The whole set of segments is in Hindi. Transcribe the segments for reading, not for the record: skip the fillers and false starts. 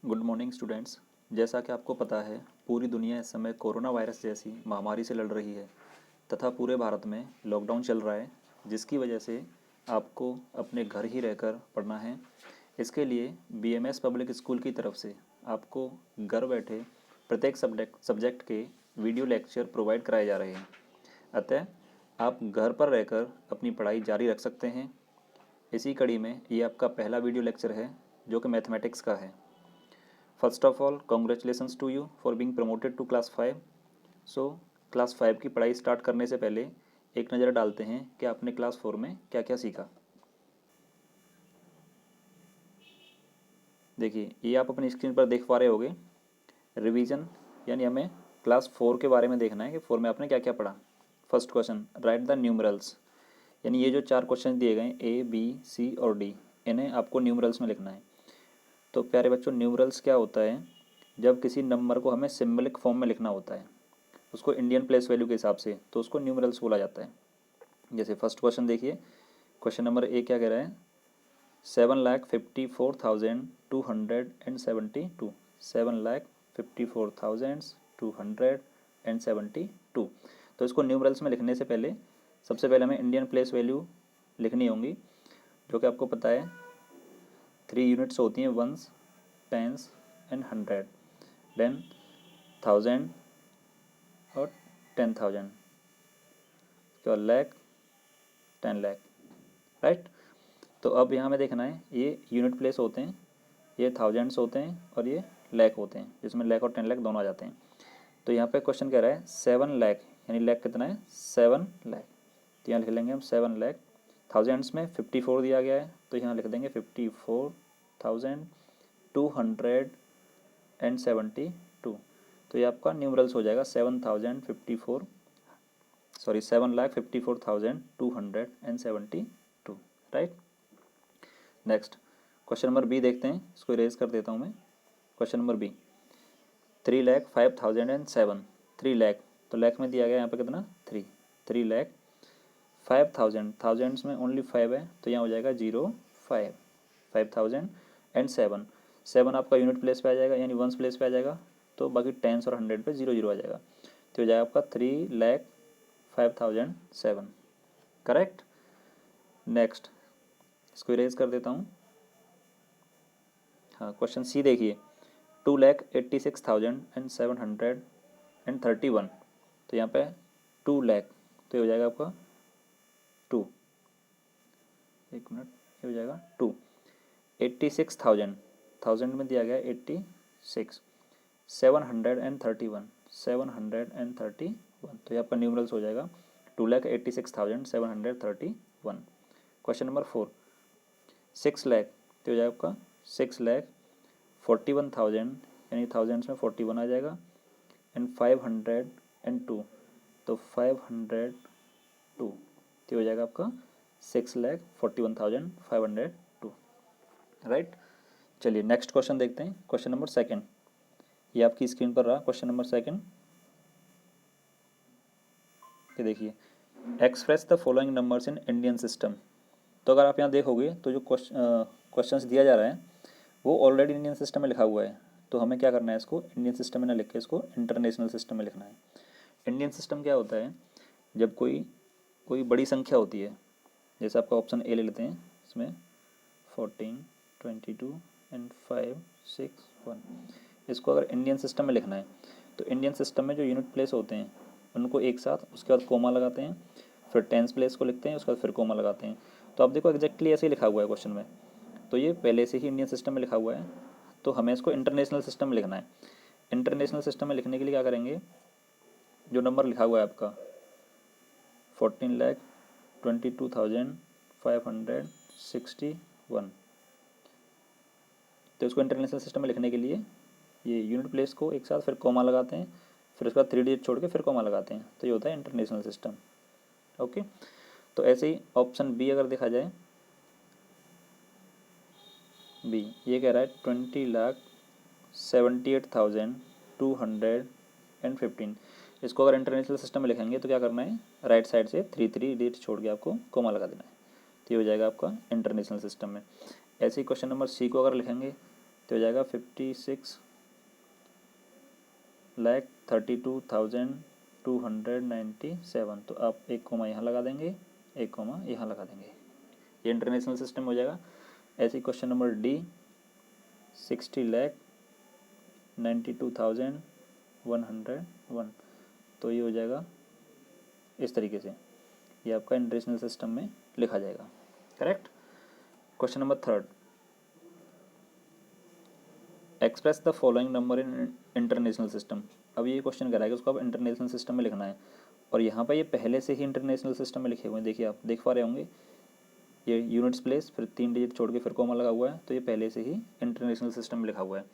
Good morning students. जैसा कि आपको पता है, पूरी दुनिया इस समय कोरोना वायरस जैसी महामारी से लड़ रही है तथा पूरे भारत में लॉकडाउन चल रहा है, जिसकी वजह से आपको अपने घर ही रहकर पढ़ना है। इसके लिए बीएमएस पब्लिक स्कूल की तरफ से आपको घर बैठे प्रत्येक सब्जेक्ट के वीडियो लेक्चर प्रोवाइड कराए जा रहे हैं। अतः आप घर पर रहकर अपनी पढ़ाई जारी रख सकते हैं। इसी कड़ी में ये आपका पहला वीडियो लेक्चर है, जो कि मैथमेटिक्स का है। First of all congratulations to you for being promoted to class 5। So class 5 की पढ़ाई स्टार्ट करने से पहले एक नज़र डालते हैं कि आपने क्लास 4 में क्या क्या सीखा। देखिए, ये आप अपनी स्क्रीन पर देख पा रहे होंगे। रिवीजन यानी हमें क्लास 4 के बारे में देखना है कि 4 में आपने क्या क्या पढ़ा। First question, right the numerals, यानी ये जो 4 क्वेश्चन दिए गए ए बी सी और डी, इन्हें आपको न्यूमरल्स में लिखना है। तो प्यारे बच्चों, न्यूमरल्स क्या होता है? जब किसी नंबर को हमें सिंबलिक फॉर्म में लिखना होता है, उसको इंडियन प्लेस वैल्यू के हिसाब से, तो उसको न्यूमरल्स बोला जाता है। जैसे फर्स्ट क्वेश्चन देखिए, क्वेश्चन नंबर ए क्या कह रहा है? 7,54,272, 7,54,272। तो इसको न्यूमरल्स में लिखने से पहले सबसे पहले हमें इंडियन प्लेस वैल्यू लिखनी होंगी, जो कि आपको पता है 3 यूनिट्स होती हैं, वंस, टेंस एंड 100, देन 1000 और 10,000, उसके लैख, 10 लाख, राइट। तो अब यहाँ में देखना है, ये यूनिट प्लेस होते हैं, ये थाउजेंड्स होते हैं और ये लैख होते हैं, जिसमें लैख और 10 लाख दोनों आ जाते हैं। तो यहाँ पे क्वेश्चन कह रहा है 7 लाख, यानी लैख कितना है? 7 लाख। तो यहाँ लिख लेंगे हम 7 लाख। थाउजेंड्स में 54 दिया गया है, तो यहाँ लिख देंगे 54,272। तो ये आपका न्यूमरल्स हो जाएगा 7,54,272, right. Next question number B देखते हैं, इसको इरेज कर देता हूँ मैं। क्वेश्चन नंबर बी, 3,05,007, 3 लाख, तो लाख में दिया गया यहाँ पे कितना? 3, 3 लाख। 5,000, थाउजेंड्स में ओनली 5 है, तो यहाँ हो जाएगा 05, 5,007। 7 आपका यूनिट प्लेस पे आ जाएगा, यानी वंस प्लेस पे आ जाएगा, तो बाकी टेंस और 100 पे 0 0 आ जाएगा, तो हो जाएगा आपका 3,05,007, करेक्ट। नेक्स्ट इसको इरेज कर देता हूँ। हाँ, क्वेश्चन सी देखिए, 2,86,731, तो यहाँ पे 2 लाख, तो ये हो जाएगा आपका 2, एक मिनट, ये हो जाएगा 2। 86,000, थाउजेंड में दिया गया 86, 731, 731, तो ये आपका न्यूमरल्स हो जाएगा 2,86,731। क्वेश्चन नंबर 4, 6 लाख, तो हो जाएगा आपका 6,41,000, यानी थाउजेंड्स में 41 आ जाएगा, एंड 502, तो 502, तो हो जाएगा आपका 6,41,502, राइट। चलिए नेक्स्ट क्वेश्चन देखते हैं, क्वेश्चन नंबर सेकंड, ये आपकी स्क्रीन पर रहा क्वेश्चन नंबर सेकंड। ये देखिए, express the following numbers in Indian system. तो अगर आप यहाँ देखोगे तो जो क्वेश्चंस दिया जा रहा है वो ऑलरेडी इंडियन सिस्टम में लिखा हुआ है, तो हमें क्या करना है, इसको इंडियन सिस्टम में ना लिख के इसको इंटरनेशनल सिस्टम में लिखना है। इंडियन सिस्टम क्या होता है? जब कोई कोई बड़ी संख्या होती है, जैसे आपका ऑप्शन ए ले लेते हैं, इसमें 14, 22 एंड 5, 6, 1, इसको अगर इंडियन सिस्टम में लिखना है तो इंडियन सिस्टम में जो यूनिट प्लेस होते हैं उनको एक साथ, उसके बाद कोमा लगाते हैं, फिर टेंस प्लेस को लिखते हैं, उसके बाद फिर कोमा लगाते हैं। तो आप देखो एग्जैक्टली ऐसे ही लिखा हुआ है क्वेश्चन में, तो ये पहले से ही इंडियन सिस्टम में लिखा हुआ है, तो हमें इसको इंटरनेशनल सिस्टम में लिखना है। इंटरनेशनल सिस्टम में लिखने के लिए क्या करेंगे, जो नंबर लिखा हुआ है आपका 14,22,561, तो इसको इंटरनेशनल सिस्टम में लिखने के लिए ये यूनिट प्लेस को एक साथ, फिर कोमा लगाते हैं, फिर उसके बाद 3 डिजिट छोड़ के फिर कोमा लगाते हैं, तो ये होता है इंटरनेशनल सिस्टम। ओके, तो ऐसे ही ऑप्शन बी अगर देखा जाए, बी ये कह रहा है 20,78,215, इसको अगर इंटरनेशनल सिस्टम में लिखेंगे तो क्या करना है, राइट साइड से 3 डिजिट छोड़ के आपको कोमा लगा देना है, तो ये हो जाएगा आपका इंटरनेशनल सिस्टम में। ऐसे ही क्वेश्चन नंबर सी को अगर लिखेंगे तो हो जाएगा 56,32,297। तो आप एक कोमा यहाँ लगा देंगे, एक कोमा यहाँ लगा देंगे, ये इंटरनेशनल सिस्टम हो जाएगा। ऐसे क्वेश्चन नंबर डी 60,92,101। तो ये हो जाएगा इस तरीके से, ये आपका इंटरनेशनल सिस्टम में लिखा जाएगा। Correct. Question number third, express the following number in international system. अब ये क्वेश्चन कह रहा है कि उसको आप इंटरनेशनल सिस्टम में लिखना है, और यहाँ पर ये पहले से ही इंटरनेशनल सिस्टम में लिखे हुए हैं। देखिए, आप देख पा रहे होंगे, ये यूनिट्स प्लेस, फिर 3 डिजिट छोड़ के फिर कॉमा लगा हुआ है, तो ये पहले से ही इंटरनेशनल सिस्टम में लिखा हुआ है।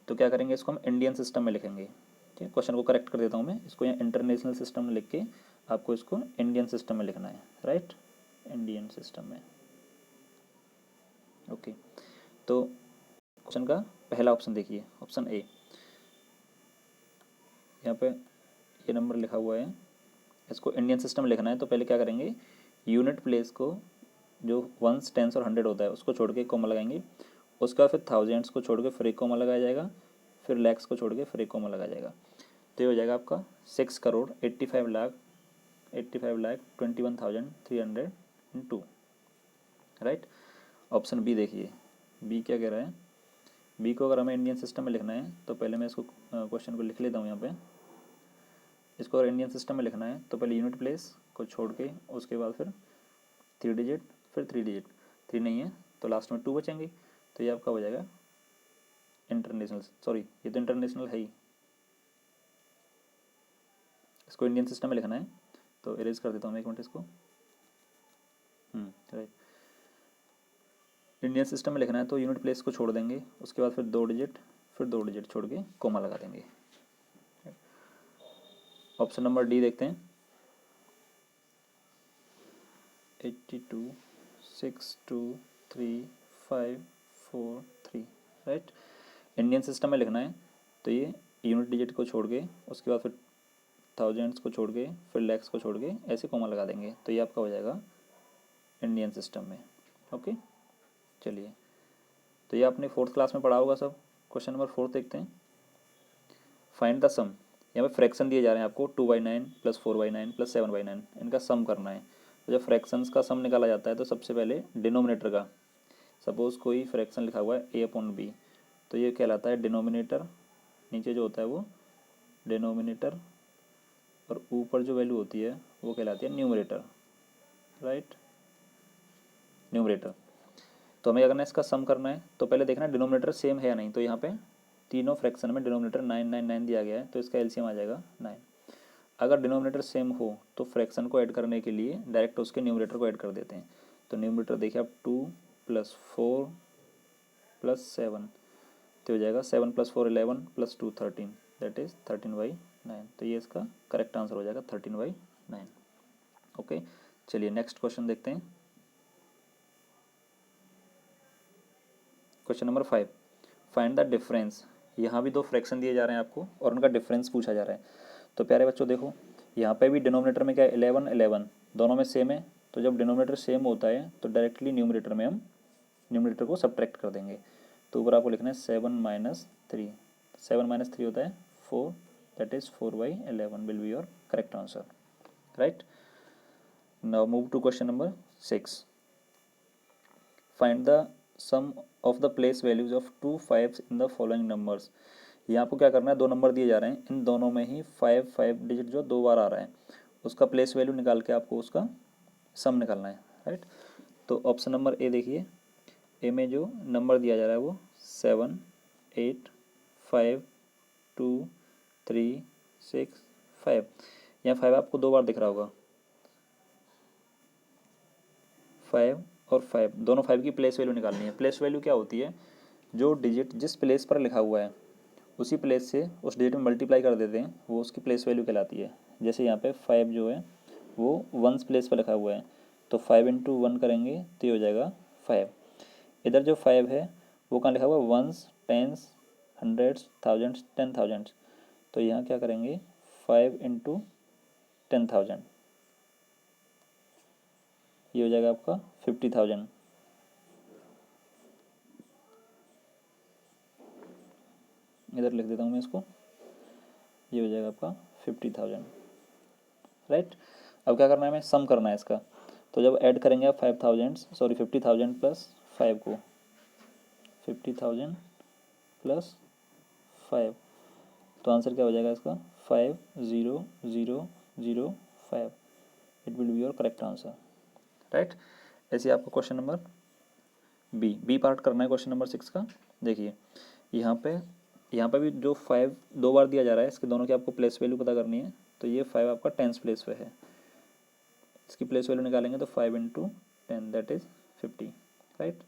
तो क्या करेंगे, इसको हम इंडियन सिस्टम में लिखेंगे। ठीक है, क्वेश्चन को करेक्ट कर देता हूँ मैं, इसको यहाँ इंटरनेशनल सिस्टम में लिख के आपको इसको इंडियन सिस्टम में लिखना है। राइट, इंडियन सिस्टम में। ओके, तो क्वेश्चन का पहला ऑप्शन देखिए, ऑप्शन ए, यहाँ पे ये नंबर लिखा हुआ है, इसको इंडियन सिस्टम में लिखना है। तो पहले क्या करेंगे, यूनिट प्लेस को जो वंस, टेंस और 100 होता है उसको छोड़ के कोमा लगाएंगे, उसके बाद फिर थाउजेंड्स को छोड़ के फिर एक कोमा लगाया जाएगा, फिर लैक्स को छोड़ के फिर एक कोमा लगाया जाएगा। तो ये हो जाएगा आपका 6,85,21,302। राइट। ऑप्शन बी देखिए, बी क्या कह रहा है, बी को अगर हमें इंडियन सिस्टम में लिखना है तो पहले मैं इसको क्वेश्चन को लिख लेता हूँ यहाँ पे। इसको अगर इंडियन सिस्टम में लिखना है तो पहले यूनिट प्लेस को छोड़ के उसके बाद फिर 3 डिजिट, फिर 3 डिजिट, 3 नहीं है तो लास्ट में 2 बचेंगे। तो ये आपका हो जाएगा इंटरनेशनल, सॉरी ये तो इंटरनेशनल है ही, इसको इंडियन सिस्टम में लिखना है। तो इरेज कर देता हूँ मैं एक मिनट इसको। राइट, इंडियन सिस्टम में लिखना है तो यूनिट प्लेस को छोड़ देंगे, उसके बाद फिर 2 डिजिट, फिर 2 डिजिट छोड़ के कोमा लगा देंगे। ऑप्शन नंबर डी देखते हैं, 82,6,2,3,5,4,3। राइट, इंडियन सिस्टम में लिखना है तो ये यूनिट डिजिट को छोड़ के उसके बाद फिर थाउजेंड्स को छोड़ के फिर लैक्स को छोड़ के ऐसे कोमा लगा देंगे। तो ये आपका हो जाएगा इंडियन सिस्टम में। ओके, चलिए, तो ये आपने 4th क्लास में पढ़ा होगा सब। क्वेश्चन नंबर 4 देखते हैं, फाइंड द सम। यहाँ पे फ्रैक्शन दिए जा रहे हैं आपको, 2/9 + 4/9 + 7/9, इनका सम करना है। तो जब फ्रैक्शंस का सम निकाला जाता है तो सबसे पहले डिनोमिनेटर का, सपोज़ कोई फ्रैक्शन लिखा हुआ है a/b, तो ये कहलाता है डिनोमिनेटर, नीचे जो होता है वो डिनोमिनेटर, और ऊपर जो वैल्यू होती है वो कहलाती है न्यूमरेटर। Right, numerator. तो हमें अगर इसका सम करना है तो पहले देखना है डिनोमिनेटर सेम है या नहीं। तो यहाँ पे तीनों फ्रैक्शन में डिनोमिनेटर 9 दिया गया है, तो इसका एलसीएम आ जाएगा 9। अगर डिनोमिनेटर सेम हो तो फ्रैक्शन को ऐड करने के लिए डायरेक्ट उसके न्यूमरेटर को ऐड कर देते हैं। तो न्यूमरेटर देखिए आप 2 + 4 + 7, तो हो जाएगा 7 + 4 11 + 2 13, दैट इज़ 13/9। तो ये इसका करेक्ट आंसर हो जाएगा 13/9। ओके, चलिए नेक्स्ट क्वेश्चन देखते हैं। Question number 5, find the difference. यहाँ भी 2 फ्रैक्शन दिए जा रहे हैं आपको और उनका डिफरेंस पूछा जा रहा है। तो प्यारे बच्चों देखो, यहाँ पे भी डिनोमिनेटर में क्या है, 11 11 दोनों में सेम है। तो जब डिनोमिनेटर सेम होता है तो डायरेक्टली न्यूमरेटर में हम न्यूमरेटर को सब्ट्रैक्ट कर देंगे। तो ऊपर आपको लिखना है 7 - 3, 7 - 3 होता है 4, that is 4/11 will be your correct answer. Right, now move to question number 6, find the sum of the place values of 2 5s in the following numbers. यहाँ आपको क्या करना है, 2 नंबर दिए जा रहे हैं, इन दोनों में ही 5 डिजिट जो 2 बार आ रहा है उसका प्लेस वैल्यू निकाल के आपको उसका सम निकालना है। राइट, तो ऑप्शन नंबर ए देखिए, ए में जो नंबर दिया जा रहा है वो 7 8 5 2 3 6 5। यहाँ 5 आपको 2 बार दिख रहा होगा, 5 और 5 दोनों 5 की प्लेस वैल्यू निकालनी है। प्लेस वैल्यू क्या होती है, जो डिजिट जिस प्लेस पर लिखा हुआ है उसी प्लेस से उस डिजिट में मल्टीप्लाई कर देते हैं, वो उसकी प्लेस वैल्यू कहलाती है। जैसे यहाँ पे 5 जो है वो 1s प्लेस पर लिखा हुआ है, तो 5 × 1 करेंगे तो ये हो जाएगा 5। इधर जो 5 है वो कहाँ लिखा हुआ है, 1s 10s 100s 1000s 10,000, तो यहाँ क्या करेंगे 5 × 10,000, ये हो जाएगा आपका 50,000। इधर लिख देता हूँ मैं इसको, ये हो जाएगा आपका 50,000, राइट। अब क्या करना है, हमें सम करना है इसका। तो जब ऐड करेंगे आप 50,000 प्लस 5 को, 50,000 प्लस 5, तो आंसर क्या हो जाएगा इसका 50,005। It will be your correct answer, right. ऐसे आपको क्वेश्चन नंबर बी पार्ट करना है क्वेश्चन नंबर 6 का। देखिए यहाँ पे भी जो 5 दो बार दिया जा रहा है, इसके दोनों की आपको प्लेस वैल्यू पता करनी है। तो ये 5 आपका टेंस प्लेस पे है, इसकी प्लेस वैल्यू निकालेंगे तो 5 into 10 that is 50, right.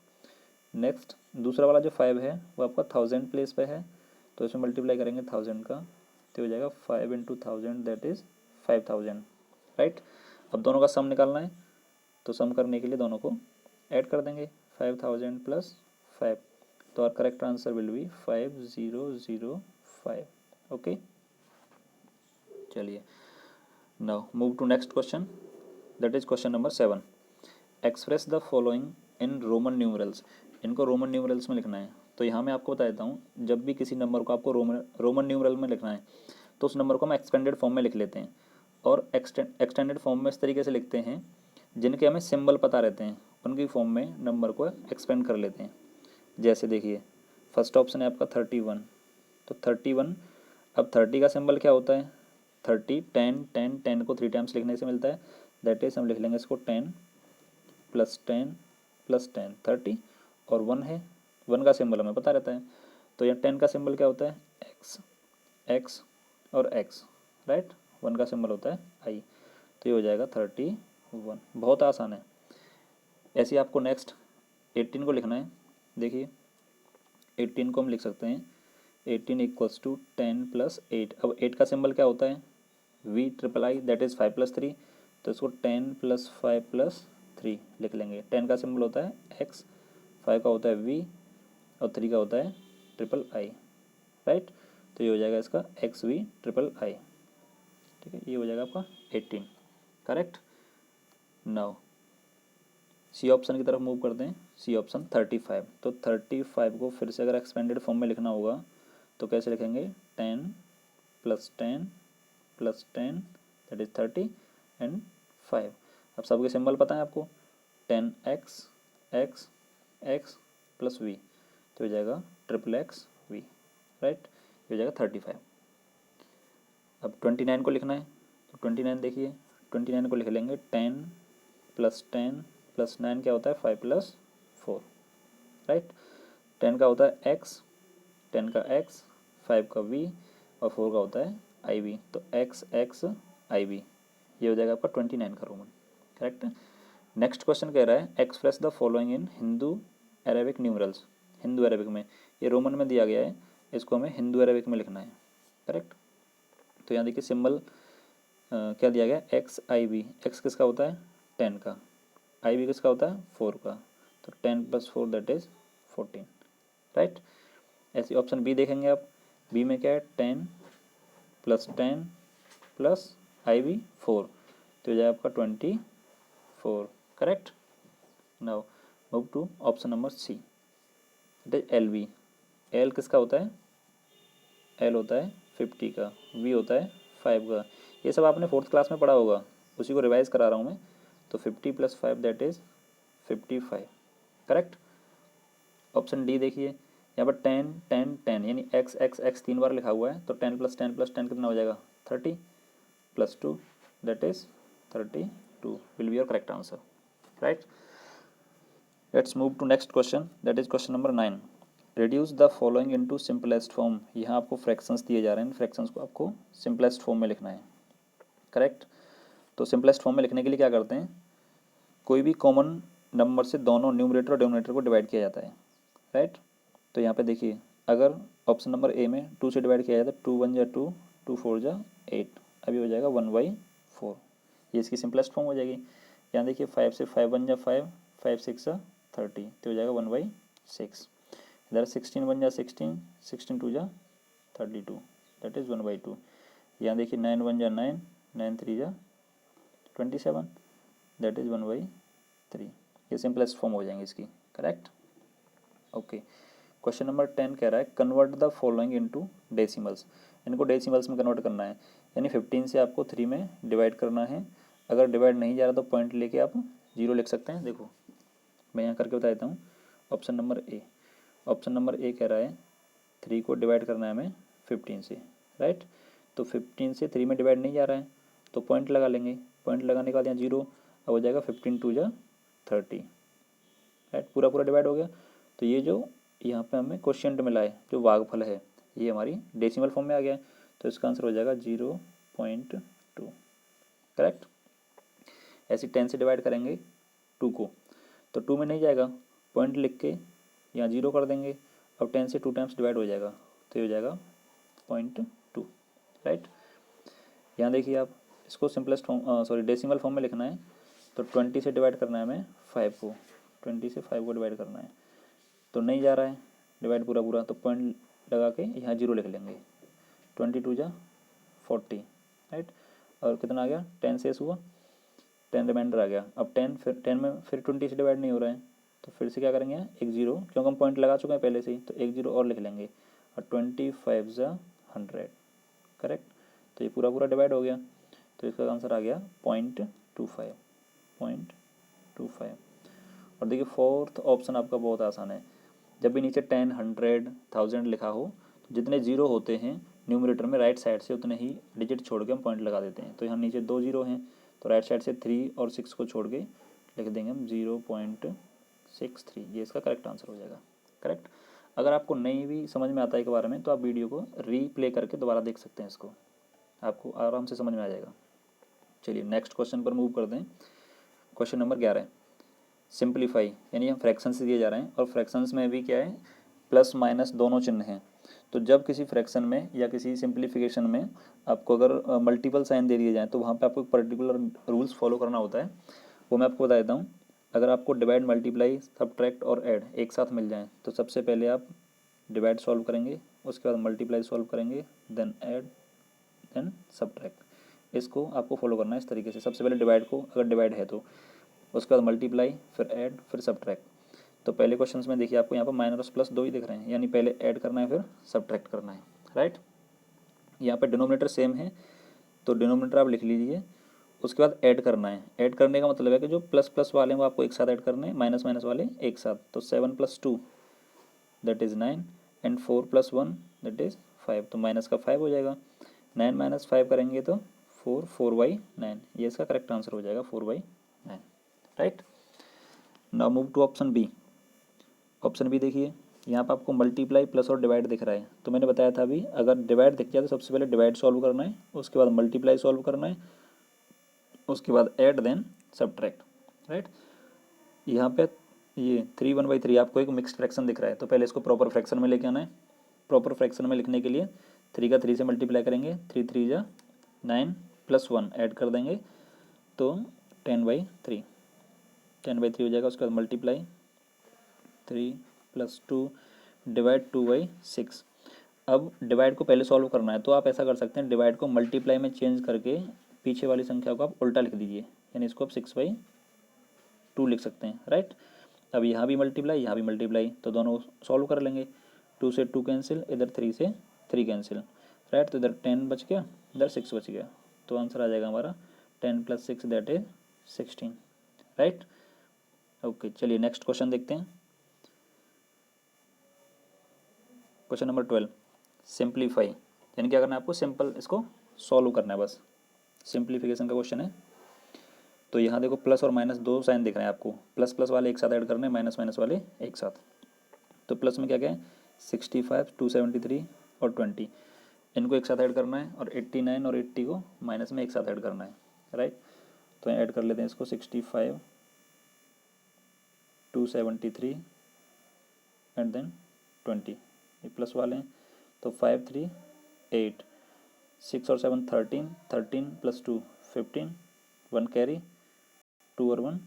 Next दूसरा वाला जो 5 है वो आपका 1000 प्लेस पे है, तो इसमें मल्टीप्लाई करेंगे 1000 का, तो हो जाएगा 5 इंटू 1000 दैट इज़ 5000, राइट। अब दोनों का सम निकालना है, तो सम करने के लिए दोनों को ऐड कर देंगे, 5000 प्लस 5, तो are correct answer will be 5005। Okay, चलिए now move to next question, that is question number 7। Express the following in Roman numerals. इनको रोमन न्यूमरल्स में लिखना है। तो यहाँ मैं आपको बता देता हूँ, जब भी किसी नंबर को आपको रोमन न्यूमरल में लिखना है तो उस नंबर को हम एक्सपेंडेड फॉर्म में लिख लेते हैं। और एक्सटेंडेड फॉर्म में इस तरीके से लिखते हैं, जिनके हमें सिंबल पता रहते हैं उनकी फॉर्म में नंबर को एक्सपेंड कर लेते हैं। जैसे देखिए फर्स्ट ऑप्शन है आपका 31, तो 31, अब 30 का सिंबल क्या होता है, 30, 10, 10, 10 को 3 टाइम्स लिखने से मिलता है, दैट इज हम लिख लेंगे इसको 10 प्लस 10 प्लस 10 30, और 1 है, 1 का सिंबल हमें पता रहता है। तो यहाँ 10 का सिंबल क्या होता है, एक्स, एक्स और एक्स, राइट। 1 का सिंबल होता है आई, तो ये हो जाएगा 31। बहुत आसान है। ऐसे ही आपको नेक्स्ट 18 को लिखना है। देखिए 18 को हम लिख सकते हैं 18 इक्वल्स टू 10 प्लस 8। अब 8 का सिंबल क्या होता है, V triple I that is 5 plus 3, तो इसको 10 प्लस 5 प्लस 3 लिख लेंगे। 10 का सिंबल होता है एक्स, 5 का होता है वी और 3 का होता है ट्रिपल आई, राइट। तो ये हो जाएगा इसका एक्स वी ट्रिपल आई, ठीक है। ये हो जाएगा आपका 18, करेक्ट। नाउ सी ऑप्शन की तरफ मूव करते हैं। सी ऑप्शन 35, तो 35 को फिर से अगर एक्सपेंडेड फॉर्म में लिखना होगा तो कैसे लिखेंगे, 10 plus 10 plus 10 that is 30 and 5। अब सबके सिंबल पता है आपको, 10x x x plus we, तो हो जाएगा ट्रिपल एक्स वी, राइट। ये हो जाएगा 35। अब 29 को लिखना है, तो 29 देखिए 29 को लिख लेंगे 10 प्लस 10 प्लस 9 क्या होता है 5 प्लस 4, राइट। 10 का होता है एक्स, 10 का एक्स, 5 का वी और 4 का होता है आई वी, तो एक्स एक्स आई वी, ये हो जाएगा आपका 29 का रोमन, करेक्ट। नेक्स्ट क्वेश्चन कह रहा है express the following in Hindu Arabic numerals. Hindu Arabic में, ये रोमन में दिया गया है, इसको हमें हिंदू अरेबिक में लिखना है, करेक्ट। तो यहाँ देखिए सिंबल क्या दिया गया, एक्स आई वी, एक्स किसका होता है 10 का, आई वी किसका होता है 4 का, तो 10 प्लस 4 दैट इज 14, राइट। ऐसे ऑप्शन बी देखेंगे आप, बी में क्या है 10 प्लस 10 प्लस आई वी 4, तो हो जाएगा आपका 24, correct. Now move to option number C, it is L V. L किसका होता है, एल होता है 50 का, वी होता है 5 का। ये सब आपने 4th क्लास में पढ़ा होगा, उसी को रिवाइज करा रहा हूँ मैं। तो 50 plus 5 that is 55, correct. Option D देखिए, यहाँ पर 10 10 10 यानी एक्स एक्स एक्स 3 बार लिखा हुआ है, तो 10 प्लस 10 प्लस 10 कितना हो जाएगा 30 plus 2 that is 32 will be your correct answer, right. Let's move to next question, that is question number 9। Reduce the following into simplest form. यहाँ आपको फ्रैक्शंस दिए जा रहे हैं, फ्रैक्शंस को आपको सिंपलेस्ट फॉर्म में लिखना है, करेक्ट। तो सिंपलेस्ट फॉर्म में लिखने के लिए क्या करते हैं, कोई भी कॉमन नंबर से दोनों न्यूमरेटर और डिनोमिनेटर को डिवाइड किया जाता है, राइट। तो यहाँ पे देखिए अगर ऑप्शन नंबर ए में 2 से डिवाइड किया जाता है, 2 1 जा 2, 2 4 जा 8, अभी हो जाएगा 1/4, ये इसकी सिंपलेस्ट फॉर्म हो जाएगी। यहाँ देखिए 5 से 5 1 जा 5, 5 6 जा 30, तो हो जाएगा 1/6। इधर 16 1 जा 16, 16 2 जा 32, दैट इज़ 1/2। यहाँ देखिए 9 1 जा 9, 9 3 जा 27, दैट इज़ 1/3। ये सिंपलेस्ट फॉर्म हो जाएंगे इसकी, करेक्ट। ओके, क्वेश्चन नंबर 10 कह रहा है convert the following into decimals. इनको डेसिमल्स में कन्वर्ट करना है, यानी 15 से आपको 3 में डिवाइड करना है। अगर डिवाइड नहीं जा रहा तो पॉइंट लेके आप 0 लिख सकते हैं। देखो मैं यहाँ करके बता देता हूँ। Option number A, option number A कह रहा है 3 को डिवाइड करना है हमें 15 से, राइट। तो 15 से 3 में डिवाइड नहीं जा रहा है तो पॉइंट लगा लेंगे। पॉइंट लगाने के बाद यहाँ 0, अब हो जाएगा 15 2 जा 30, राइट। पूरा पूरा डिवाइड हो गया। तो ये जो यहाँ पे हमें क्वोशिएंट मिला है, जो भागफल है, ये हमारी डेसिमल फॉर्म में आ गया है। तो इसका आंसर हो जाएगा 0.2, करेक्ट। ऐसे 10 से डिवाइड करेंगे 2 को, तो 2 में नहीं जाएगा, पॉइंट लिख के यहाँ 0 कर देंगे। अब 10 से 2 टाइम्स डिवाइड हो जाएगा तो ये हो जाएगा 0.2, राइट। यहाँ देखिए आप, इसको सिंपलेस्ट फॉर्म डेसिमल फॉर्म में लिखना है। तो 20 से डिवाइड करना है हमें 5 को, 20 से 5 को डिवाइड करना है तो नहीं जा रहा है डिवाइड पूरा पूरा, तो पॉइंट लगा के यहाँ 0 लिख लेंगे। 22 जा 40, राइट। और कितना आ गया, 10 से हुआ, 10 रिमाइंडर आ गया। अब 10 फिर 10 में फिर 20 से डिवाइड नहीं हो रहा है तो फिर से क्या करेंगे, एक 0, क्योंकि हम पॉइंट लगा चुके हैं पहले से ही, तो एक 0 और लिख लेंगे। और 25 जा 100, करेक्ट। तो ये पूरा पूरा डिवाइड हो गया, तो इसका आंसर आ गया 0.25, 0.25। और देखिए फोर्थ ऑप्शन आपका बहुत आसान है। जब भी नीचे 10, 100, 1000 लिखा हो तो जितने 0 होते हैं न्यूमरेटर में राइट साइड से उतने ही डिजिट छोड़ के हम पॉइंट लगा देते हैं। तो यहाँ नीचे 2 0 हैं तो राइट साइड से 3 और 6 को छोड़ के लिख देंगे हम 0.63। ये इसका करेक्ट आंसर हो जाएगा, करेक्ट। अगर आपको नहीं भी समझ में आता है के बारे में तो आप वीडियो को रीप्ले करके दोबारा देख सकते हैं, इसको आपको आराम से समझ में आ जाएगा। चलिए नेक्स्ट क्वेश्चन पर मूव कर दें। क्वेश्चन नंबर 11, सिंप्लीफाई, यानी हम फ्रैक्शंस दिए जा रहे हैं और फ्रैक्शंस में भी क्या है, प्लस माइनस दोनों चिन्ह हैं। तो जब किसी फ्रैक्शन में या किसी सिंप्लीफिकेशन में आपको अगर मल्टीपल साइन दे दिए जाएँ तो वहाँ पे आपको एक पर्टिकुलर रूल्स फॉलो करना होता है, वो मैं आपको बता देता हूँ। अगर आपको डिवाइड, मल्टीप्लाई, सब्ट्रैक्ट और ऐड एक साथ मिल जाएँ तो सबसे पहले आप डिवाइड सॉल्व करेंगे, उसके बाद मल्टीप्लाई सॉल्व करेंगे, देन ऐड, देन सब्ट्रैक्ट। इसको आपको फॉलो करना है इस तरीके से। सबसे पहले डिवाइड को, अगर डिवाइड है तो उसके बाद मल्टीप्लाई, फिर ऐड, फिर सब्ट्रैक्ट। तो पहले क्वेश्चंस में देखिए आपको यहाँ पर माइनस प्लस 2 ही दिख रहे हैं, यानी पहले ऐड करना है फिर सब्ट्रैक्ट करना है, राइट। यहाँ पर डिनोमिनेटर सेम है तो डिनोमिनेटर आप लिख लीजिए, उसके बाद ऐड करना है। ऐड करने का मतलब है कि जो प्लस प्लस वाले हैं वो आपको एक साथ ऐड करने हैं, माइनस माइनस वाले एक साथ। तो 7 + 2 that is 9 and 4 + 1 that is 5, तो माइनस का 5 हो जाएगा। 9 - 5 करेंगे तो 4/9, ये इसका करेक्ट आंसर हो जाएगा 4/9, right. Now move to option B. Option B देखिए, यहाँ पर आपको मल्टीप्लाई, प्लस और डिवाइड दिख रहा है। तो मैंने बताया था अभी, अगर डिवाइड दिख जाए तो सबसे पहले डिवाइड सॉल्व करना है, उसके बाद मल्टीप्लाई सॉल्व करना है, उसके बाद ऐड, देन सब्ट्रैक्ट, राइट। यहाँ पे ये 3 1/3 आपको एक मिक्स्ड फ्रैक्शन दिख रहा है, तो पहले इसको प्रॉपर फ्रैक्शन में लेके आना है। प्रॉपर फ्रैक्शन में लिखने के लिए 3 का 3 से मल्टीप्लाई करेंगे, 3 3 जा 9 + 1 ऐड कर देंगे तो 10/3, 10/3 हो जाएगा। उसके बाद मल्टीप्लाई 3 + 2 डिवाइड 2/6। अब डिवाइड को पहले सॉल्व करना है तो आप ऐसा कर सकते हैं, डिवाइड को मल्टीप्लाई में चेंज करके पीछे वाली संख्या को आप उल्टा लिख दीजिए, यानी इसको आप 6/2 लिख सकते हैं, राइट। अब यहाँ भी मल्टीप्लाई, यहाँ भी मल्टीप्लाई, तो दोनों सॉल्व कर लेंगे। 2 से 2 कैंसिल, इधर 3 से 3 कैंसिल, राइट। तो इधर 10 बच गया, इधर 6 बच गया, तो आंसर आ जाएगा हमारा 10 + 6 दैट इज 16, राइट। ओके, चलिए नेक्स्ट क्वेश्चन देखते हैं। क्वेश्चन नंबर 12, सिंप्लीफाई, यानी क्या करना है आपको, सिंपल इसको सॉल्व करना है, बस सिंप्लीफिकेशन का क्वेश्चन है। तो यहाँ देखो प्लस और माइनस दो साइन दिख रहे हैं आपको, प्लस प्लस वाले एक साथ ऐड करने, माइनस माइनस वाले एक साथ। तो प्लस में क्या क्या है, 65, 273 और 20, इनको एक साथ ऐड करना है, और 89 और 80 को माइनस में एक साथ ऐड करना है, राइट। तो ऐड कर लेते हैं इसको, 65, 273 एंड देन 20, ये प्लस वाले हैं। तो 5 3 8, 6 और 7 13, 13 + 2 15, 1 कैरी, 2 और 1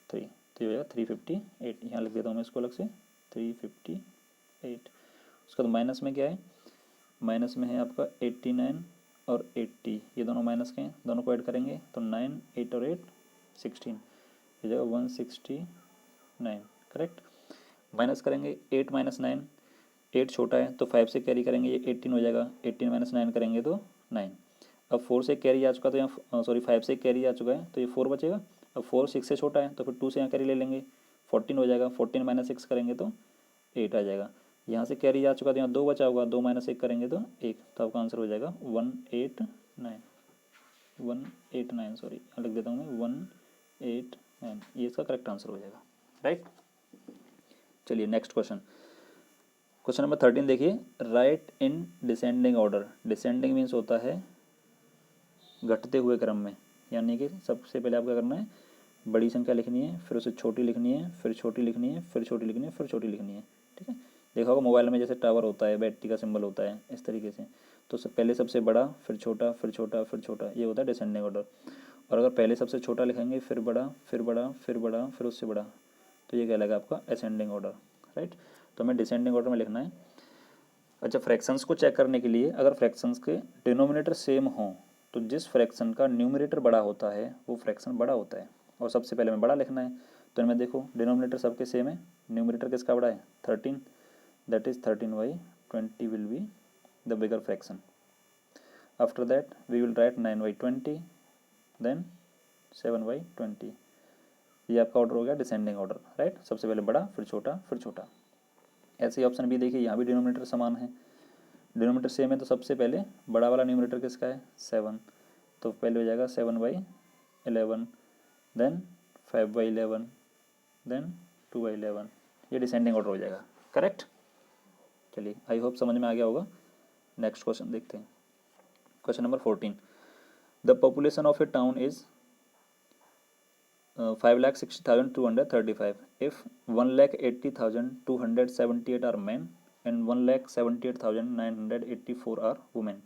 3, तो ये हो जाएगा 358। यहाँ लिख देता हूँ मैं इसको अलग से, 358। उसका तो माइनस में क्या है, माइनस में है आपका 89 और 80, ये दोनों माइनस के हैं, दोनों को ऐड करेंगे तो 9, 8 और 8 16, ये जगह 169, करेक्ट। माइनस करेंगे 8 - 9, 8 छोटा है तो 5 से कैरी करेंगे, ये 18 हो जाएगा, 18 माइनस 9 करेंगे तो 9। अब 4 से कैरी आ चुका तो यहाँ सॉरी 5 से कैरी आ चुका है तो ये 4 बचेगा। अब 4 6 से छोटा है तो फिर 2 से यहाँ कैरी ले लेंगे, 14 हो जाएगा, 14 माइनस 6 करेंगे तो 8 आ जाएगा। यहाँ से कैरी आ चुका तो यहाँ 2 बचा होगा, 2 माइनस 1 करेंगे तो 1, तो आपका आंसर हो जाएगा 189, 189 सॉरी यहाँ लिख देता हूँ मैं 189, ये इसका करेक्ट आंसर हो जाएगा, राइट। चलिए नेक्स्ट क्वेश्चन, क्वेश्चन नंबर 13 देखिए, right in descending order. Descending means होता है घटते हुए क्रम में, यानी कि सबसे पहले आपको करना है बड़ी संख्या लिखनी है, फिर उसे छोटी लिखनी है, फिर छोटी लिखनी है, फिर छोटी लिखनी है, फिर छोटी लिखनी है, ठीक है। देखा होगा मोबाइल में जैसे टावर होता है, बैटरी का सिंबल होता है, इस तरीके से। तो पहले सबसे बड़ा, फिर छोटा, फिर छोटा, फिर छोटा, ये होता है डिसेंडिंग ऑर्डर। और अगर पहले सबसे छोटा लिखेंगे, फिर बड़ा, फिर बड़ा, फिर बड़ा, फिर उससे बड़ा, तो ये कहलाएगा आपका असेंडिंग ऑर्डर, राइट। तो हमें डिसेंडिंग ऑर्डर में लिखना है। अच्छा, फ्रैक्शंस को चेक करने के लिए अगर फ्रैक्शंस के डिनोमिनेटर सेम हों तो जिस फ्रैक्शन का न्यूमरेटर बड़ा होता है वो फ्रैक्शन बड़ा होता है, और सबसे पहले हमें बड़ा लिखना है। तो इनमें देखो डिनोमिनेटर सबके सेम है, न्यूमरेटर किसका बड़ा है 13, that is 13/20 will be the bigger fraction. After that we will write 9/20, then 7/20। ये आपका ऑर्डर हो गया डिसेंडिंग ऑर्डर, राइट। सबसे पहले बड़ा, फिर छोटा, फिर छोटा। ऐसे ही ऑप्शन भी देखिए, यहाँ भी डिनोमिनेटर समान है, डिनोमिनेटर सेम है, तो सबसे पहले बड़ा वाला न्यूमरेटर किसका है 7, तो पहले हो जाएगा 7/11, देन 5/11, देन 2/11, ये डिसेंडिंग ऑर्डर हो जाएगा, करेक्ट। चलिए आई होप समझ में आ गया होगा। नेक्स्ट क्वेश्चन देखते हैं, question number 14, the population of A town is 5,60,235 if 1,80,278 are men and 1,78,984 are women.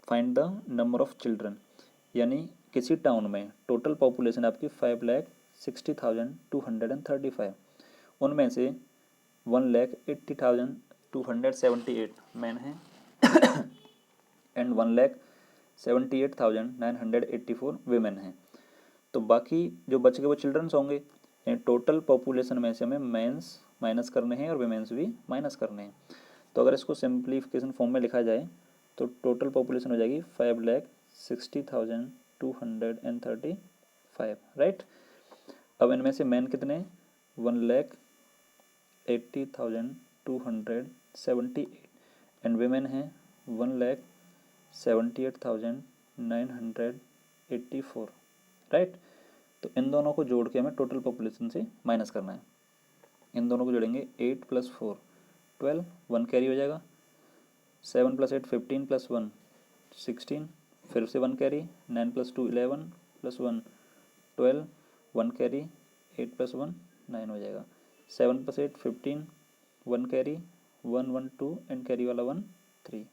Find the number of children। यानी किसी टाउन में टोटल पॉपुलेशन आपकी 5,60,235, उनमें से 1,80,278 मैन हैं एंड 1,78,984 वीमेन हैं। तो बाकी जो बच गए वो चिल्ड्रंस होंगे, यानी टोटल पॉपुलेशन में से हमें मेंस माइनस करने हैं और वीमेंस भी माइनस करने हैं। तो अगर इसको सिंप्लीफिकेशन फॉर्म में लिखा जाए तो टोटल पॉपुलेशन हो जाएगी 5,60,235, राइट। अब इनमें से मैन कितने 1,80,278 एंड वीमेन हैं 1,78,984, राइट। तो इन दोनों को जोड़ के हमें टोटल पॉपुलेशन से माइनस करना है। इन दोनों को जोड़ेंगे 8 + 4 12, 1 कैरी हो जाएगा, 7 + 8 15 + 1 16, फिर से 1 कैरी, 9 + 2 11 + 1 12, 1 कैरी, 8 + 1 9 हो जाएगा, 7 + 8 15, 1 कैरी, 1 1 2 एंड कैरी वाला 1 3,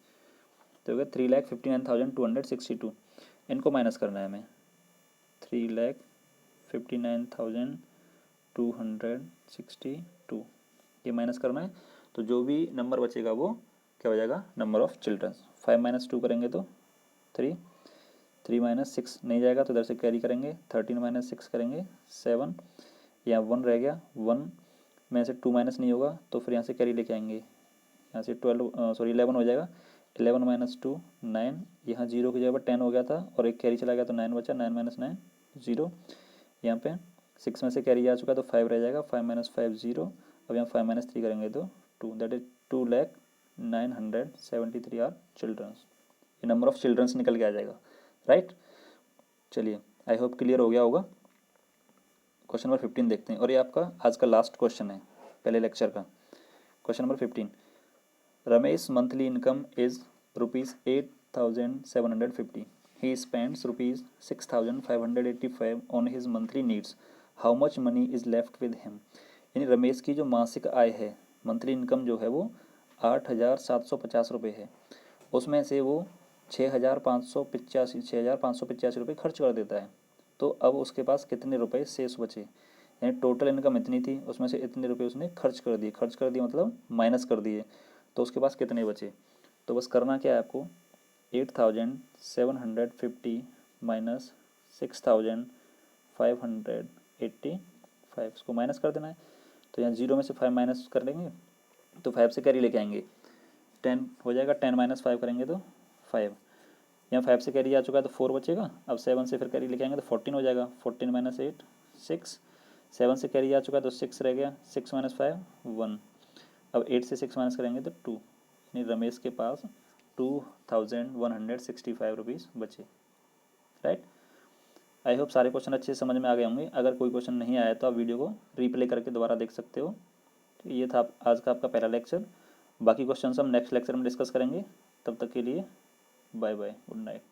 तो हो गया 3,59,262। इनको माइनस करना है हमें, 3,59,262 ये माइनस करना है। तो जो भी नंबर बचेगा वो क्या हो जाएगा नंबर ऑफ चिल्ड्रंस। 5 - 2 करेंगे तो 3, 3 - 6 नहीं जाएगा तो इधर से कैरी करेंगे, 13 - 6 करेंगे 7, यहाँ 1 रह गया, 1 में से 2 माइनस नहीं होगा तो फिर यहाँ से कैरी लेके आएंगे, यहाँ से 11 हो जाएगा, 11 - 2 9, यहाँ 0 की जगह पर 10 हो गया था और एक कैरी चला गया तो 9 बचा, 9 - 9 0, यहाँ पे 6 में से कैरी आ चुका तो 5 रह जाएगा, 5 - 5 0, अब यहाँ 5 - 3 करेंगे तो 2, दैट इज 2,09,73 आर चिल्ड्रंस। ये नंबर ऑफ चिल्ड्रंस निकल के आ जाएगा, राइट। चलिए आई होप क्लियर हो गया होगा। क्वेश्चन नंबर 15 देखते हैं, और ये आपका आज का लास्ट क्वेश्चन है पहले लेक्चर का। Question number 15, Ramesh monthly income is ₹8,750, he spends ₹6,585 on his monthly needs, how much money is left with him। यानी रमेश की जो मासिक आय है, मंथली इनकम जो है वो 8,750 रुपये है, उसमें से वो 6,585 रुपये खर्च कर देता है। तो अब उसके पास कितने रुपए शेष बचे, यानी टोटल इनकम इतनी थी, उसमें से इतने रुपए उसने खर्च कर दिए मतलब माइनस कर दिए, तो उसके पास कितने बचे। तो बस करना क्या है आपको, 8,750 माइनस 6,585 इसको माइनस कर देना है। तो यहाँ 0 में से 5 माइनस कर लेंगे तो 5 से कैरी लेके आएंगे, 10 हो जाएगा, 10 माइनस 5 करेंगे तो 5, यहाँ 5 से कैरी आ चुका है तो 4 बचेगा। अब 7 से फिर कैरी लेके आएंगे तो 14 हो जाएगा, 14 माइनस 8 6, 7 से कैरी आ चुका है तो 6 रह गया, 6 माइनस 5 1, अब 8 से 6 माइनस करेंगे तो 2, यानी रमेश के पास 2165 रुपीज़ बचे। राइट, आई होप सारे क्वेश्चन अच्छे से समझ में आ गए होंगे। अगर कोई क्वेश्चन नहीं आया तो आप वीडियो को रीप्ले करके दोबारा देख सकते हो। तो ये था आज का आपका पहला लेक्चर। बाकी क्वेश्चन हम नेक्स्ट लेक्चर में डिस्कस करेंगे। तब तक के लिए बाय बाय, गुड नाइट।